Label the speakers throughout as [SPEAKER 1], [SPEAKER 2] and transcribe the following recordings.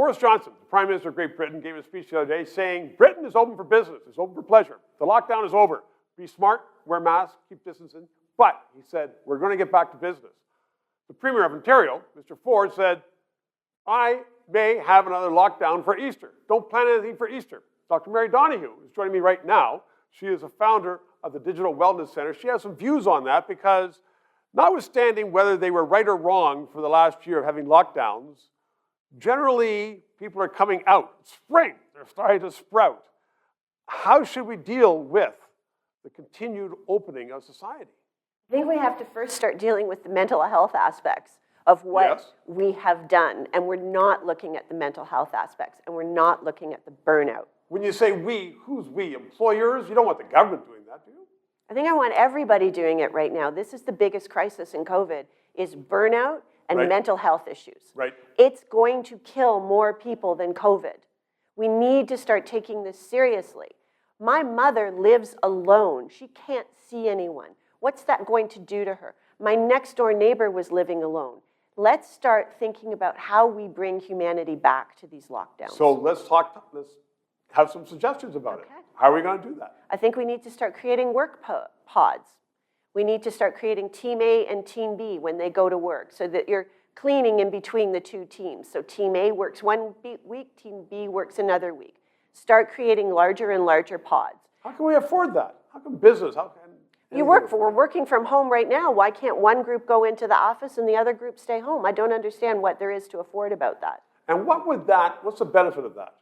[SPEAKER 1] Boris Johnson, the Prime Minister of Great Britain, gave a speech the other day saying, Britain is open for business, it's open for pleasure. The lockdown is over. Be smart, wear masks, keep distancing. But, he said, we're going to get back to business. The Premier of Ontario, Mr. Ford, said, I may have another lockdown for Easter. Don't plan anything for Easter. Dr. Mary Donohue is joining me right now. She is a founder of the Digital Wellness Center. She has some views on that because notwithstanding whether they were right or wrong for the last year of having lockdowns, generally people are coming out. It's spring, they're starting to sprout. How should we deal with the continued opening of society?
[SPEAKER 2] I think we have to first start dealing with the mental health aspects of what we have done. And we're not looking at the mental health aspects, and we're not looking at the burnout.
[SPEAKER 1] When you say we, who's we? Employers? You don't want the government doing that, do you?
[SPEAKER 2] I think I want everybody doing it right now. This is the biggest crisis in COVID, is burnout and mental health issues.
[SPEAKER 1] Right.
[SPEAKER 2] It's going to kill more people than COVID. We need to start taking this seriously. My mother lives alone. She can't see anyone. What's that going to do to her? My next door neighbor was living alone. Let's start thinking about how we bring humanity back to these lockdowns.
[SPEAKER 1] So let's have some suggestions about it. How are we going to do that?
[SPEAKER 2] I think we need to start creating work pods. We need to start creating Team A and Team B when they go to work so that you're cleaning in between the two teams. So Team A works one week, Team B works another week. Start creating larger and larger pods.
[SPEAKER 1] How can we afford that? How can business,
[SPEAKER 2] we're working from home right now. Why can't one group go into the office and the other group stay home? I don't understand what there is to afford about that.
[SPEAKER 1] And what's the benefit of that?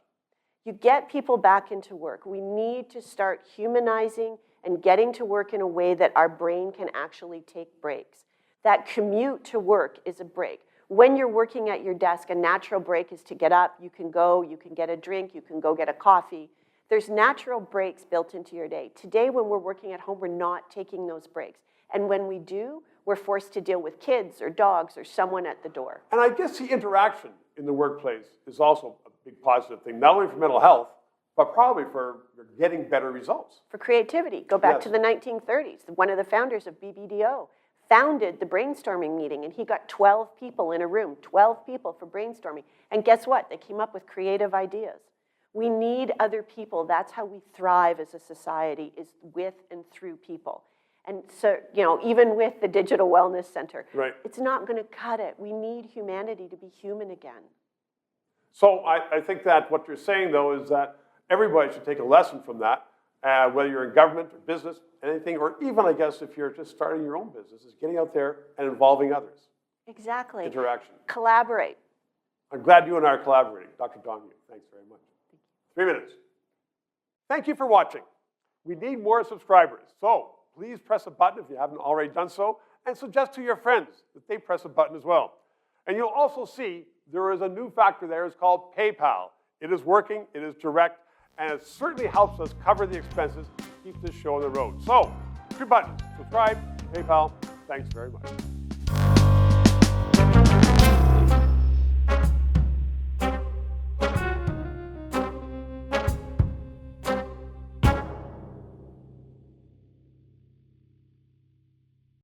[SPEAKER 2] You get people back into work. We need to start humanizing and getting to work in a way that our brain can actually take breaks. That commute to work is a break. When you're working at your desk, a natural break is to get up, you can go, you can get a drink, you can go get a coffee. There's natural breaks built into your day. Today, when we're working at home, we're not taking those breaks. And when we do, we're forced to deal with kids or dogs or someone at the door.
[SPEAKER 1] And I guess the interaction in the workplace is also a big positive thing, not only for mental health, but probably for getting better results.
[SPEAKER 2] For creativity. Go back to the 1930s. One of the founders of BBDO founded the brainstorming meeting, and he got 12 people in a room, 12 people for brainstorming. And guess what? They came up with creative ideas. We need other people. That's how we thrive as a society, is with and through people. And so, even with the Digital Wellness Center, it's not going to cut it. We need humanity to be human again.
[SPEAKER 1] So I think that what you're saying, though, is that everybody should take a lesson from that, whether you're in government or business, anything, or even, I guess, if you're just starting your own business, is getting out there and involving others.
[SPEAKER 2] Exactly.
[SPEAKER 1] Interaction.
[SPEAKER 2] Collaborate.
[SPEAKER 1] I'm glad you and I are collaborating. Dr. Donohue, thanks very much. 3 minutes. Thank you for watching. We need more subscribers, so please press a button if you haven't already done so, and suggest to your friends that they press a button as well. And you'll also see there is a new factor there. It's called PayPal. It is working, it is direct, and it certainly helps us cover the expenses to keep this show on the road. So, 3 buttons: subscribe, PayPal. Thanks very much.